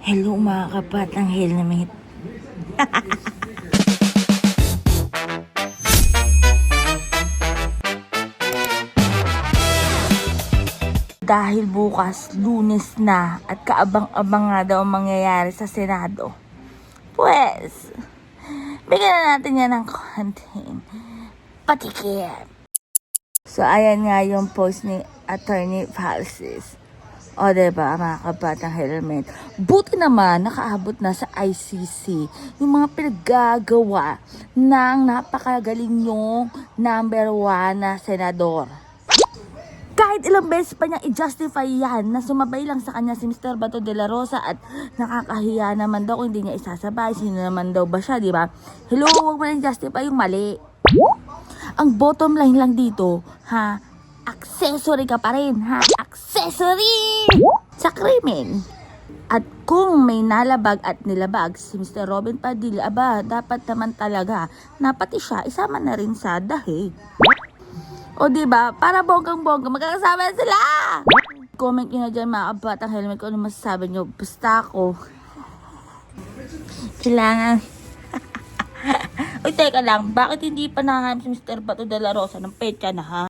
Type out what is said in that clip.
Hello mga kabatang helmet. Dahil bukas, Lunes na at kaabang-abang nga daw ang mangyayari sa Senado. Pues, bigyan na natin yan ng konting patikim. So, ayan nga yung post ni Attorney Falsis. O, diba, mga kabatang helmet. Buti naman, nakaabot na sa ICC yung mga pinaggagawa ng napakagaling yung number 1 na senador. Kahit ilang beses pa niya i-justify yan na sumabay lang sa kanya si Mr. Bato de la Rosa at nakakahiya naman daw kung hindi niya isasabay. Sino naman daw ba siya, di ba? Hello, huwag mo na justify yung mali. Ang bottom line lang dito, ha? Accessory ka pa rin, ha? Accessory! Sa krimen. At kung may nalabag at nilabag si Mr. Robin Padilla, aba, dapat naman talaga na pati siya isama na rin sa dahig. O diba, para bonggang-bongga, magkakasama na sila! Comment nyo na dyan mga kabatang helmet kung ano masasabi nyo. Basta ako. Kailangan. Uy, teka lang, bakit hindi pa nakahanap si Mr. Bato de la Rosa ng petsa na ha?